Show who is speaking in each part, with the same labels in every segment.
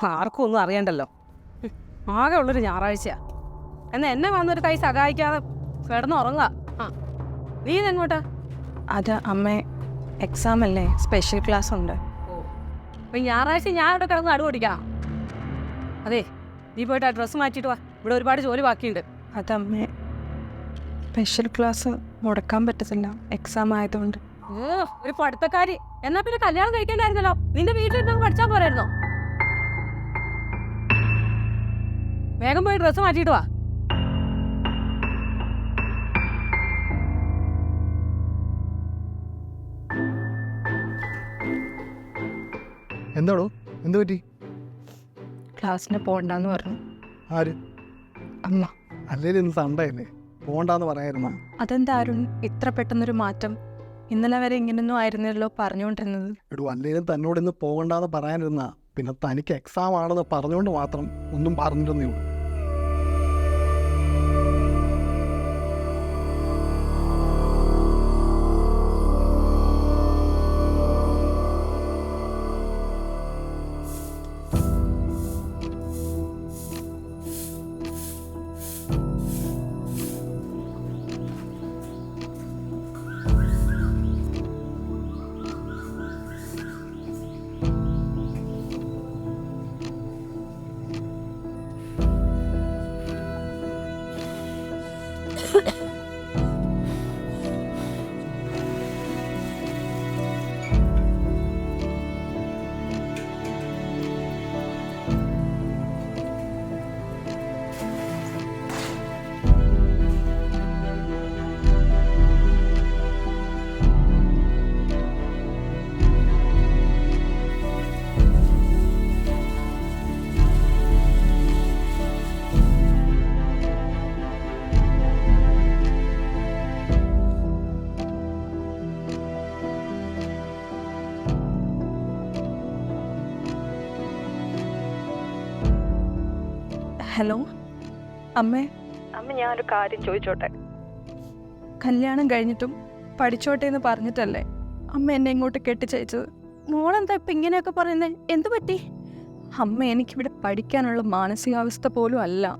Speaker 1: ആർക്കും ഒന്നും അറിയണ്ടല്ലോ. ആകെ ഉള്ളൊരു ഞായറാഴ്ചയാ. എന്നാൽ എന്നെ വന്നൊരു കൈ സഹായിക്കാതെ കിടന്നുറങ്ങുക. ആ, നീ ഇതെങ്ങോട്ടാ?
Speaker 2: അത് അമ്മ, എക്സാം അല്ലേ, സ്പെഷ്യൽ ക്ലാസ് ഉണ്ട്.
Speaker 1: ഓ, അപ്പം ഞായറാഴ്ച ഞാൻ ഇവിടെ കിടന്ന് അടുപൊടിക്കാം. അതെ, നീ പോയിട്ട് ആ ഡ്രസ്സ് മാറ്റിയിട്ട് വാ. ഇവിടെ ഒരുപാട് ജോലി ബാക്കിയുണ്ട്.
Speaker 2: അതമ്മ, സ്പെഷ്യൽ ക്ലാസ് മുടക്കാൻ പറ്റത്തില്ല, എക്സാം ആയതുകൊണ്ട്.
Speaker 1: ഒരു പഠിത്തക്കാരി. എന്നാ പിന്നെ കല്യാണം കഴിക്കണ്ടായിരുന്നല്ലോ. നിന്റെ വീട്ടിലിരുന്ന് പഠിച്ചാൽ പോരായിരുന്നോ? വേഗം പോയി ഡ്രസ്സ് മാറ്റിയിട്ട് വാ.
Speaker 3: എന്താണോ, എന്ത് പറ്റി?
Speaker 2: ക്ലാസ്സിന് പോകണ്ടെന്ന് പറഞ്ഞു.
Speaker 3: ആര്?
Speaker 2: അമ്മ.
Speaker 3: അല്ലെങ്കിൽ ഇന്ന് സൺഡേ അല്ലേ, പോകണ്ടെന്ന് പറയായിരുന്ന?
Speaker 2: അതെന്താ അരുൺ ഇത്ര പെട്ടെന്നൊരു മാറ്റം? ഇന്നലെ വരെ ഇങ്ങനൊന്നും ആയിരുന്നല്ലോ പറഞ്ഞുകൊണ്ടിരുന്നത്.
Speaker 3: എടൂ, അല്ലെങ്കിലും തന്നോട് ഇന്ന് പോകണ്ടെന്ന് പറയാനിരുന്ന, പിന്നെ തനിക്ക് എക്സാം ആണെന്ന് പറഞ്ഞുകൊണ്ട് മാത്രം ഒന്നും പറഞ്ഞിരുന്നേ ഉള്ളൂ.
Speaker 2: ഹലോ അമ്മേ. അമ്മ, ഞാനൊരു കാര്യം ചോദിച്ചോട്ടെ? കല്യാണം കഴിഞ്ഞിട്ടും പഠിച്ചോട്ടെ എന്ന് പറഞ്ഞിട്ടല്ലേ അമ്മ എന്നെ ഇങ്ങോട്ട് കെട്ടിച്ചയച്ചത്?
Speaker 1: മോളെന്താ ഇപ്പം ഇങ്ങനെയൊക്കെ പറയുന്നേ? എന്ത് പറ്റി?
Speaker 2: അമ്മ, എനിക്കിവിടെ പഠിക്കാനുള്ള മാനസികാവസ്ഥ പോലും അല്ല.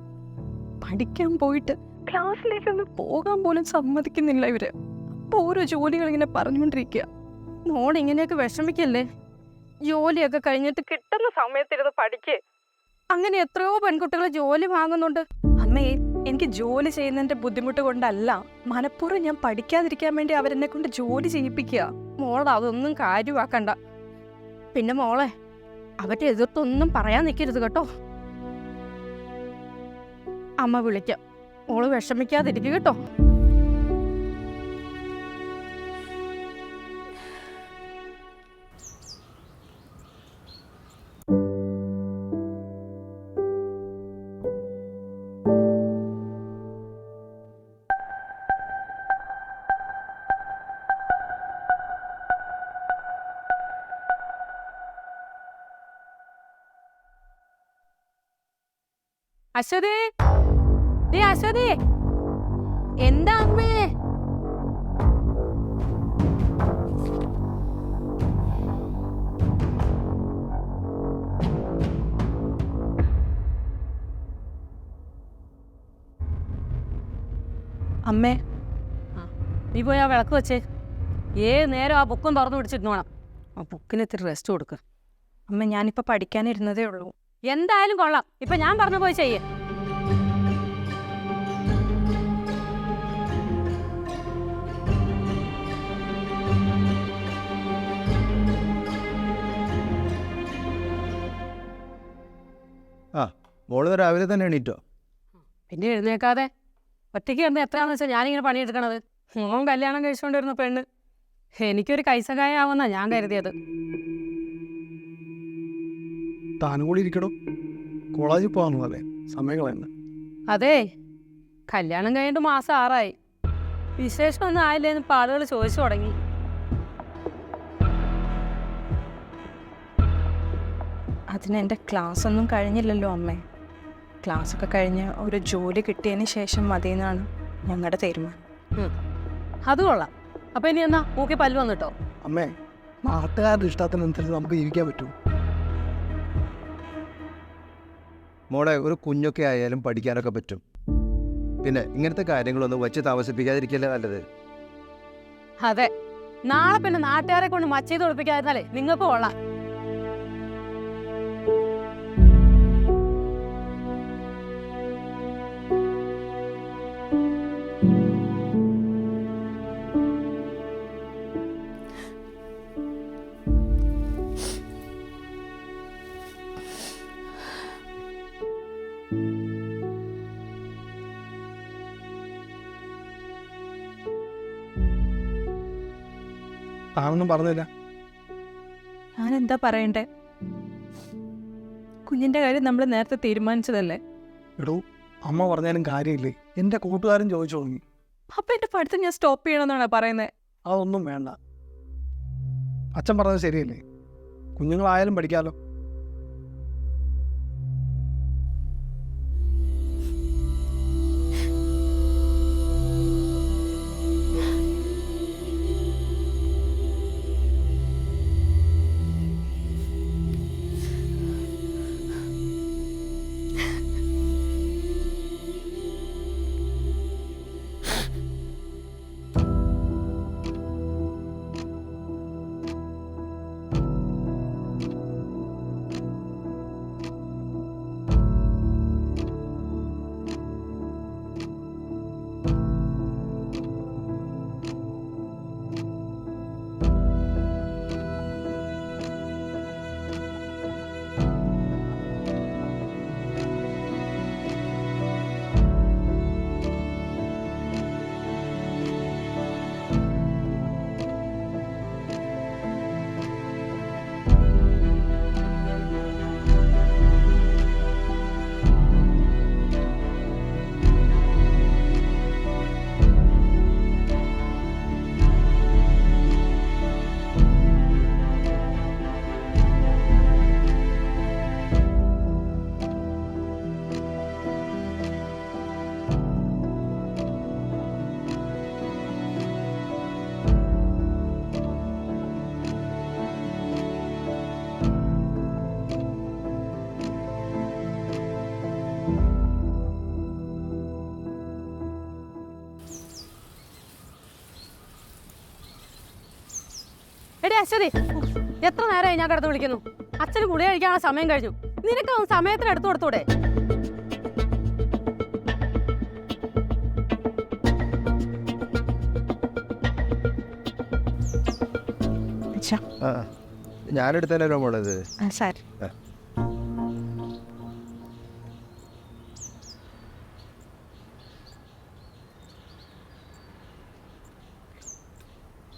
Speaker 2: പഠിക്കാൻ പോയിട്ട് ക്ലാസ്സിലേക്കൊന്ന് പോകാൻ പോലും സമ്മതിക്കുന്നില്ല ഇവര്. അപ്പോൾ ഓരോ ജോലികൾ ഇങ്ങനെ പറഞ്ഞുകൊണ്ടിരിക്കുക.
Speaker 1: മോൾ ഇങ്ങനെയൊക്കെ വിഷമിക്കല്ലേ. ജോലിയൊക്കെ കഴിഞ്ഞിട്ട് കിട്ടുന്ന സമയത്തിരുന്ന് പഠിക്ക്. അങ്ങനെ എത്രയോ പെൺകുട്ടികൾ ജോലി വാങ്ങുന്നുണ്ട്.
Speaker 2: അമ്മേ, എനിക്ക് ജോലി ചെയ്യുന്നതിന്റെ ബുദ്ധിമുട്ട് കൊണ്ടല്ല, മനഃപൂർവ്വം ഞാൻ പഠിക്കാതിരിക്കാൻ വേണ്ടി അവരെന്നെ കൊണ്ട് ജോലി ചെയ്യിപ്പിക്കുക.
Speaker 1: മോളത് അതൊന്നും കാര്യമാക്കണ്ട. പിന്നെ മോളെ, അവരുടെ എതിർത്തൊന്നും പറയാൻ നിൽക്കരുത് കേട്ടോ. അമ്മ വിളിക്കാം. മോള് വിഷമിക്കാതിരിക്കുക കേട്ടോ. അശ്വതി, അശ്വതി, എന്താ അമ്മേ?
Speaker 2: അമ്മേ,
Speaker 1: നീ പോയി ആ വിളക്ക് വെച്ചേ. ഏത് നേരം ആ ബുക്കും തുറന്നു പിടിച്ചിരുന്നു വേണം. ആ ബുക്കിന് ഇത്തിരി റെസ്റ്റ് കൊടുക്കുക.
Speaker 2: അമ്മ, ഞാനിപ്പോൾ പഠിക്കാനിരുന്നതേ ഉള്ളൂ.
Speaker 1: എന്തായാലും കൊള്ളാം. ഇപ്പൊ ഞാൻ പറഞ്ഞു പോയി ചെയ്യേ.
Speaker 4: ആ, മോള് രാവിലെ തന്നെ എണീറ്റോ?
Speaker 1: പിന്നെ എഴുന്നേക്കാതെ ഒറ്റയ്ക്ക് കിടന്ന് എത്രയാണെന്ന് വെച്ചാൽ ഞാനിങ്ങനെ പണിയെടുക്കണത്. മോൻ കല്യാണം കഴിച്ചുകൊണ്ടിരുന്ന പെണ്ണ് എനിക്കൊരു കൈസഹായാവുന്ന ഞാൻ കരുതിയത്.
Speaker 3: താനും കൂടി ഇരിക്കണോ? കോളേജിൽ പോകാമെന്നല്ലേ, സമയങ്ങളെന്നെ.
Speaker 1: അതെ, കല്യാണം കഴിഞ്ഞിട്ട് മാസം 6 വിശേഷമൊന്നും ആയില്ലേന്ന് ഇപ്പം ആളുകൾ ചോദിച്ചു തുടങ്ങി.
Speaker 2: അതിന് എൻ്റെ ക്ലാസ് ഒന്നും കഴിഞ്ഞില്ലല്ലോ അമ്മേ. ക്ലാസ്സൊക്കെ കഴിഞ്ഞ് ഒരു ജോലി കിട്ടിയതിന് ശേഷം മതിയെന്നാണ് ഞങ്ങളുടെ തീരുമാനം.
Speaker 1: അത് കൊള്ളാം. അപ്പം ഇനി എന്നാ മൂക്കി പല്ല് വന്നിട്ടോ?
Speaker 3: അമ്മേ, നാട്ടുകാരുടെ ഇഷ്ടത്തിനനുസരിച്ച് നമുക്ക് ജീവിക്കാൻ പറ്റൂ.
Speaker 4: മോളെ ഒരു കുഞ്ഞൊക്കെ ആയാലും പഠിക്കാനൊക്കെ പറ്റും. പിന്നെ ഇങ്ങനത്തെ കാര്യങ്ങളൊന്നും വച്ച് താമസിപ്പിക്കാതിരിക്കല്ലേ നല്ലത്.
Speaker 1: അതെ, നാളെ പിന്നെ നാട്ടുകാരെ കൊണ്ട് മച്ചീത് ഒളിപ്പിക്കാതിരുന്നാലേ നിങ്ങൾക്ക് കൊള്ളാം.
Speaker 3: താനൊന്നും പറഞ്ഞില്ല.
Speaker 2: ഞാൻ എന്താ പറയണ്ടേ? കുഞ്ഞിന്റെ കാര്യം നമ്മൾ നേരത്തെ തീരുമാനിച്ചതല്ലേ.
Speaker 3: എടോ, അമ്മ പറഞ്ഞാലും കാര്യമില്ലേ? എൻ്റെ കൂട്ടുകാരൻ ചോദിച്ചു തുടങ്ങി.
Speaker 2: അപ്പൊ എന്റെ പഠിത്തം ഞാൻ സ്റ്റോപ്പ് ചെയ്യണമെന്നാണ് പറയുന്നത്.
Speaker 3: അതൊന്നും വേണ്ട. അച്ഛൻ പറഞ്ഞത് ശരിയല്ലേ? കുഞ്ഞുങ്ങളായാലും പഠിക്കാമല്ലോ.
Speaker 1: എടി അശ്വതി, എത്ര നേരമായി ഞാൻ കിടന്ന് വിളിക്കുന്നു. അച്ഛന് ഗുളിക കഴിക്കാനുള്ള സമയം കഴിഞ്ഞു. നിനക്ക് സമയത്തിന് എടുത്തു കൊടുത്തൂടെ?
Speaker 4: ഞാനെടുത്തല്ലോ മോളത്.
Speaker 2: സാർ,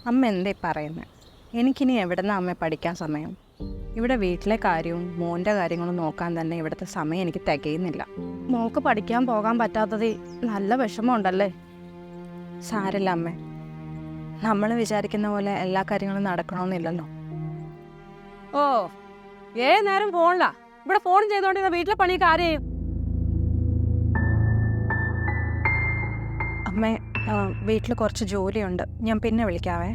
Speaker 2: അമ്മ എന്തേ പറയുന്നത്? എനിക്കിനി എവിടുന്ന് അമ്മ പഠിക്കാൻ സമയം? ഇവിടെ വീട്ടിലെ കാര്യവും മോൻ്റെ കാര്യങ്ങളും നോക്കാൻ തന്നെ ഇവിടുത്തെ സമയം എനിക്ക് തികയുന്നില്ല.
Speaker 1: മോക്ക് പഠിക്കാൻ പോകാൻ പറ്റാത്തത് നല്ല വിഷമമുണ്ടല്ലേ?
Speaker 2: സാരല്ല അമ്മേ, നമ്മൾ വിചാരിക്കുന്ന പോലെ എല്ലാ കാര്യങ്ങളും നടക്കണമെന്നില്ലല്ലോ.
Speaker 1: ഓ, ഏത് നേരം ഫോണില്ല. ഇവിടെ ഫോൺ ചെയ്തോണ്ടിരുന്ന വീട്ടിലെ പണിയൊക്കെ ആര് ചെയ്യും?
Speaker 2: അമ്മേ, വീട്ടിൽ കുറച്ച് ജോലിയുണ്ട്, ഞാൻ പിന്നെ വിളിക്കാവേ.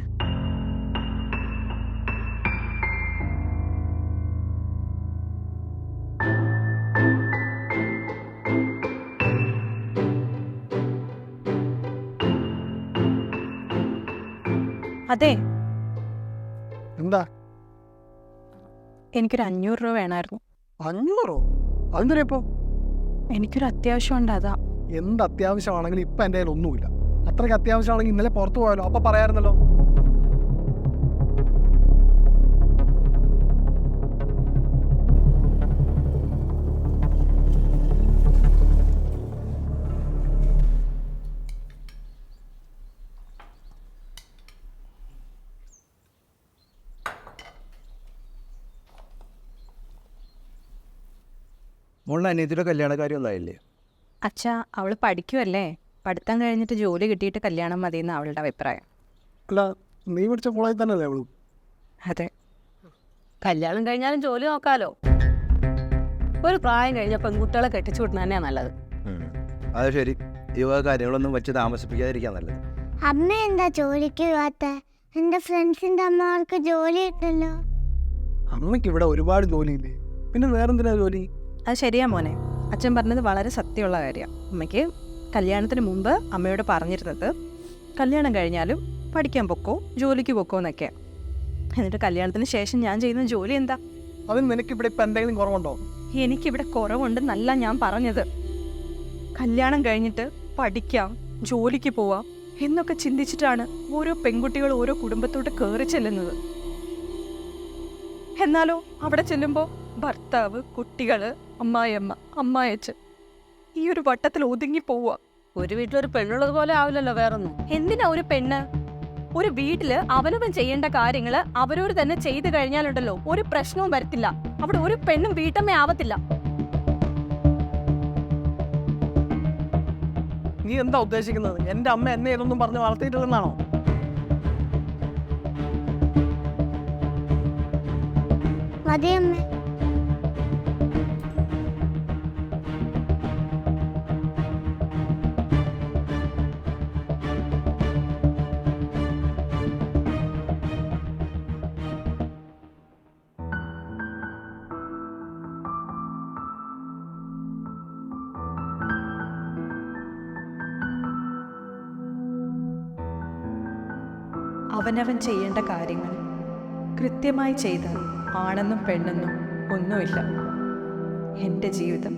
Speaker 2: അതെ,
Speaker 3: എന്താ?
Speaker 2: എനിക്കൊരു 500 രൂപ വേണമായിരുന്നു.
Speaker 3: 500? അതെന്തിനാ ഇപ്പോൾ?
Speaker 2: എനിക്കൊരു അത്യാവശ്യമുണ്ട്, അതാ.
Speaker 3: എന്ത് അത്യാവശ്യമാണെങ്കിലും ഇപ്പം എൻ്റെ കയ്യിൽ ഒന്നുമില്ല. അത്രയ്ക്ക് അത്യാവശ്യമാണെങ്കിൽ ഇന്നലെ പുറത്തു പോയാലോ, അപ്പം പറയാമായിരുന്നല്ലോ.
Speaker 4: മോളുടെ അനിയത്തിയുടെ കല്യാണ കാര്യമൊന്നും ആയില്ലേ?
Speaker 2: അച്ഛാ, അവൾ പഠിക്കുമല്ലേ. പഠിത്തം കഴിഞ്ഞിട്ട് ജോലി കിട്ടിയിട്ട് കല്യാണം മതിയെന്ന് അവളുടെ അഭിപ്രായം.
Speaker 3: അല്ല, നീ പഠിച്ച കോളേജിൽ തന്നെയല്ലേ അവള്?
Speaker 2: അതെ.
Speaker 1: കല്യാണം കഴിഞ്ഞാലും ജോലി നോക്കാലോ. ഒരു പ്രായം കഴിഞ്ഞ പെൺകുട്ടികളെ കെട്ടിച്ചു വിടുന്ന തന്നെയാ നല്ലത്.
Speaker 4: അത് ശരി. ഈ വക കാര്യങ്ങളൊന്നും വെച്ച് താമസിപ്പിക്കാതിരിക്കാൻ നല്ലത്.
Speaker 5: അമ്മ എന്താ ജോലിക്ക് പോവാത്ത? എന്റെ ഫ്രണ്ട്സിന്റെ അമ്മമാർക്ക് ജോലി കിട്ടല്ലോ.
Speaker 3: അമ്മയ്ക്ക് ഇവിടെ ഒരുപാട് ജോലിയില്ലേ, പിന്നെ വേറെന്തിനാ ജോലി?
Speaker 2: അത് ശരിയാ മോനെ, അച്ഛൻ പറഞ്ഞത് വളരെ സത്യമുള്ള കാര്യമാണ്. അമ്മയ്ക്ക് കല്യാണത്തിന് മുമ്പ് അമ്മയോട് പറഞ്ഞിരുന്നത് കല്യാണം കഴിഞ്ഞാലും പഠിക്കാൻ പൊക്കോ, ജോലിക്ക് പൊക്കോ എന്നൊക്കെ. എന്നിട്ട് കല്യാണത്തിന് ശേഷം ഞാൻ ചെയ്യുന്ന ജോലി എന്താ?
Speaker 3: അതിന് നിനക്കിവിടെ ഇപ്പം എന്തെങ്കിലും കുറവുണ്ടോ?
Speaker 2: എനിക്കിവിടെ കുറവുണ്ടെന്നല്ല ഞാൻ പറഞ്ഞത്. കല്യാണം കഴിഞ്ഞിട്ട് പഠിക്കാം, ജോലിക്ക് പോവാം എന്നൊക്കെ ചിന്തിച്ചിട്ടാണ് ഓരോ പെൺകുട്ടികൾ ഓരോ കുടുംബത്തോട്ട് കയറി ചെല്ലുന്നത്. എന്നാലോ അവിടെ ചെല്ലുമ്പോൾ ഭർത്താവ്, കുട്ടികള്, അമ്മായിയമ്മ, അമ്മായച്ചൻ ഈ ഒരു വട്ടത്തിൽ ഒതുങ്ങി പോവുക.
Speaker 1: ഒരു വീട്ടിലൊരു പെണ്ണുള്ളത് പോലെ ആവില്ലല്ലോ വേറൊന്നും.
Speaker 2: എന്തിനാ ഒരു പെണ്ണ്? ഒരു വീട്ടില് അവനവൻ ചെയ്യേണ്ട കാര്യങ്ങള് അവരോട് തന്നെ ചെയ്തു കഴിഞ്ഞാലുണ്ടല്ലോ ഒരു പ്രശ്നവും വരത്തില്ല. അവിടെ ഒരു പെണ്ണും വീട്ടമ്മ ആവത്തില്ല.
Speaker 3: നീ എന്താ ഉദ്ദേശിക്കുന്നത്? എൻ്റെ അമ്മ എന്നെ ഇതൊന്നും പറഞ്ഞ് വളർത്തിയിട്ടില്ലെന്നാണോ?
Speaker 5: മതിയമ്മേ.
Speaker 2: അവനവൻ ചെയ്യേണ്ട കാര്യങ്ങൾ കൃത്യമായി ചെയ്ത് ആണെന്നും പെണ്ണെന്നും ഒന്നുമില്ല. എൻ്റെ ജീവിതം